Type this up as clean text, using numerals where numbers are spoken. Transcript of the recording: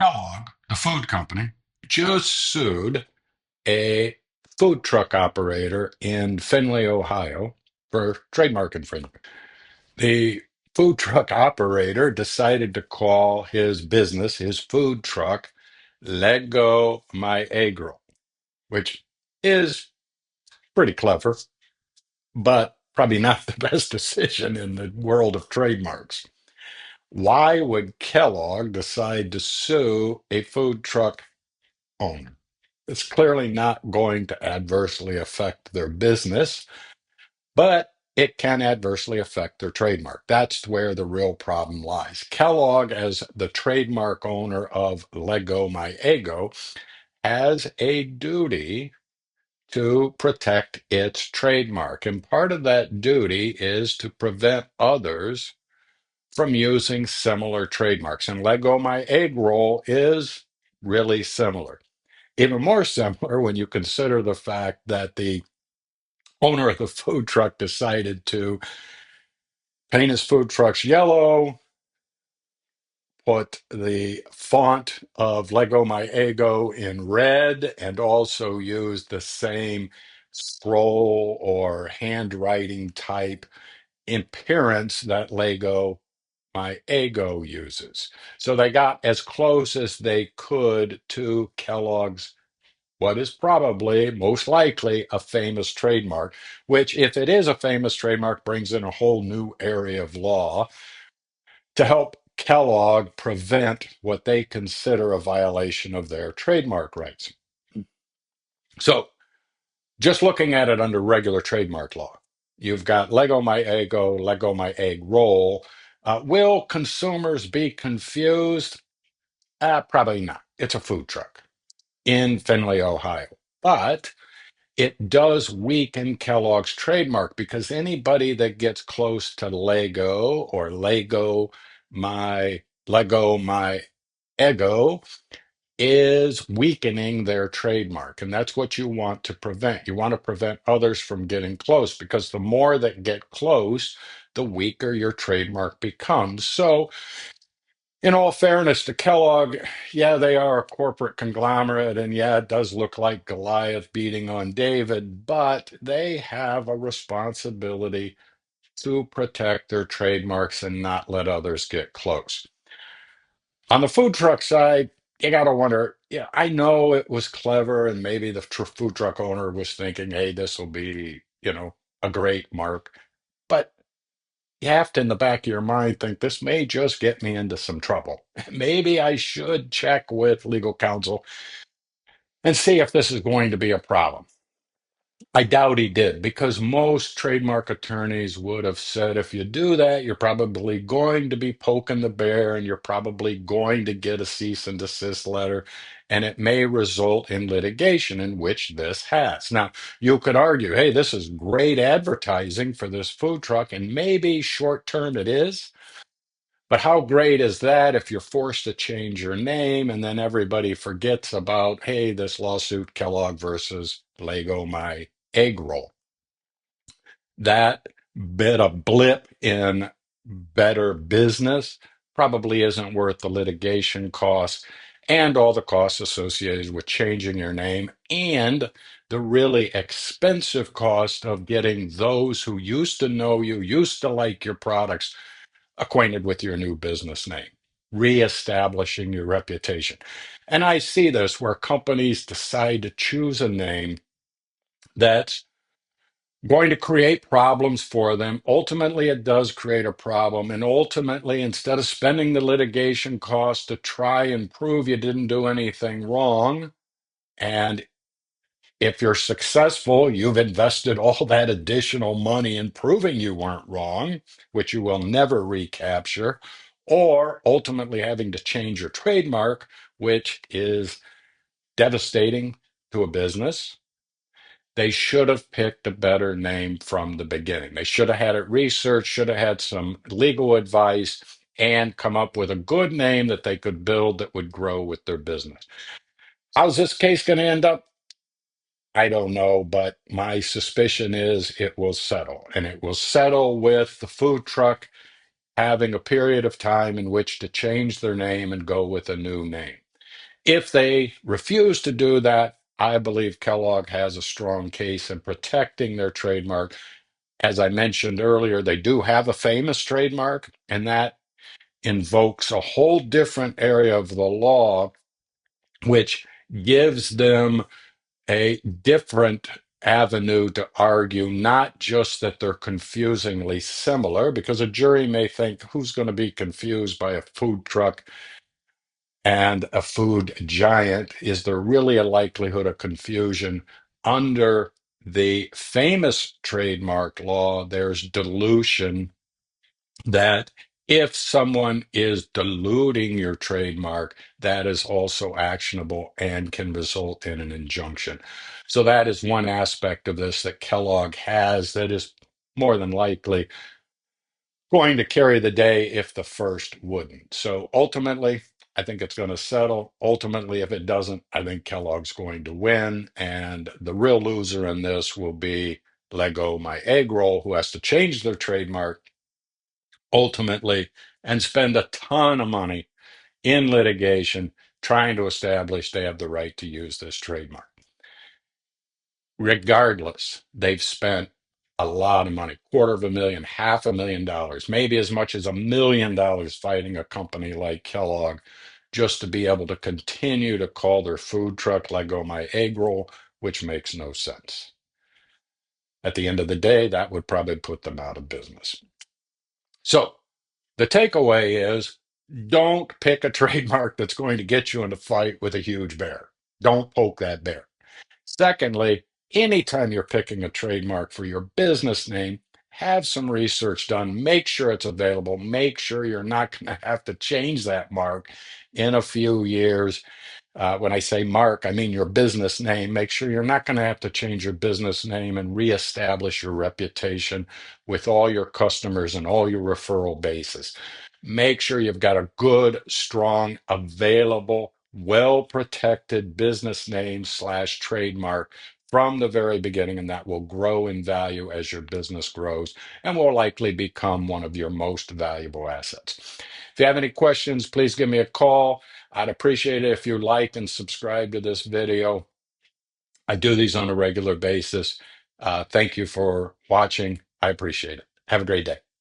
Kellogg, the food company, just sued a food truck operator in Findlay, Ohio, for trademark infringement. The food truck operator decided to call his business, his food truck, Leggo My Eggroll, which is pretty clever, but probably not the best decision in the world of trademarks. Why would Kellogg decide to sue a food truck owner? It's clearly not going to adversely affect their business, but it can adversely affect their trademark. That's where the real problem lies. Kellogg, as the trademark owner of Leggo My Eggo, has a duty to protect its trademark. And part of that duty is to prevent others from using similar trademarks. And Leggo My Eggroll is really similar. Even more similar when you consider the fact that the owner of the food truck decided to paint his food trucks yellow, put the font of Lego My Eggo in red, and also use the same scroll or handwriting type appearance that Lego My Eggo uses. So they got as close as they could to Kellogg's, what is probably most likely a famous trademark, which, if it is a famous trademark, brings in a whole new area of law to help Kellogg prevent what they consider a violation of their trademark rights. So, just looking at it under regular trademark law, you've got Lego My Eggo, Lego My Egg Roll. Will consumers be confused? Probably not. It's a food truck in Findlay, Ohio. But it does weaken Kellogg's trademark because anybody that gets close to Lego or Lego My Eggo is weakening their trademark. And that's what you want to prevent. You want to prevent others from getting close because the more that get close, the weaker your trademark becomes. So, in all fairness to Kellogg, yeah, they are a corporate conglomerate, and yeah, it does look like Goliath beating on David, but they have a responsibility to protect their trademarks and not let others get close. On the food truck side, you got to wonder, yeah, I know it was clever, and maybe the food truck owner was thinking, hey, this will be, a great mark. But you have to, in the back of your mind, think this may just get me into some trouble. Maybe I should check with legal counsel and see if this is going to be a problem. I doubt he did because most trademark attorneys would have said if you do that, you're probably going to be poking the bear and you're probably going to get a cease and desist letter, and it may result in litigation, in which this has. Now, you could argue, hey, this is great advertising for this food truck, and maybe short term it is. But how great is that if you're forced to change your name and then everybody forgets about, hey, this lawsuit, Kellogg versus Lego My Egg Roll? That bit of blip in better business probably isn't worth the litigation costs and all the costs associated with changing your name and the really expensive cost of getting those who used to know you, used to like your products, acquainted with your new business name, reestablishing your reputation. And I see this where companies decide to choose a name that's going to create problems for them. Ultimately, it does create a problem. And ultimately, instead of spending the litigation cost to try and prove you didn't do anything wrong, and if you're successful, you've invested all that additional money in proving you weren't wrong, which you will never recapture, or ultimately having to change your trademark, which is devastating to a business. They should have picked a better name from the beginning. They should have had it researched, should have had some legal advice, and come up with a good name that they could build that would grow with their business. How's this case going to end up? I don't know, but my suspicion is it will settle, and it will settle with the food truck having a period of time in which to change their name and go with a new name. If they refuse to do that, I believe Kellogg has a strong case in protecting their trademark. As I mentioned earlier, they do have a famous trademark, and that invokes a whole different area of the law, which gives them a different avenue to argue, not just that they're confusingly similar, because a jury may think, who's going to be confused by a food truck and a food giant? Is there really a likelihood of confusion? Under the famous trademark law, there's dilution, that if someone is diluting your trademark, that is also actionable and can result in an injunction. So that is one aspect of this that Kellogg has that is more than likely going to carry the day if the first wouldn't. So ultimately, I think it's going to settle. Ultimately, if it doesn't, I think Kellogg's going to win. And the real loser in this will be Leggo My Eggroll, who has to change their trademark ultimately and spend a ton of money in litigation trying to establish they have the right to use this trademark. Regardless, they've spent a lot of money, $250,000, $500,000, maybe as much as $1 million fighting a company like Kellogg just to be able to continue to call their food truck Leggo My Eggroll, which makes no sense. At the end of the day, that would probably put them out of business. So the takeaway is, don't pick a trademark that's going to get you in a fight with a huge bear. Don't poke that bear. Secondly, anytime you're picking a trademark for your business name, have some research done. Make sure it's available. Make sure you're not going to have to change that mark in a few years. When I say mark, I mean your business name. Make sure you're not going to have to change your business name and reestablish your reputation with all your customers and all your referral bases. Make sure you've got a good, strong, available, well protected business name slash trademark from the very beginning, and that will grow in value as your business grows and will likely become one of your most valuable assets. If you have any questions, please give me a call. I'd appreciate it if you liked and subscribed to this video. I do these on a regular basis. Thank you for watching. I appreciate it. Have a great day.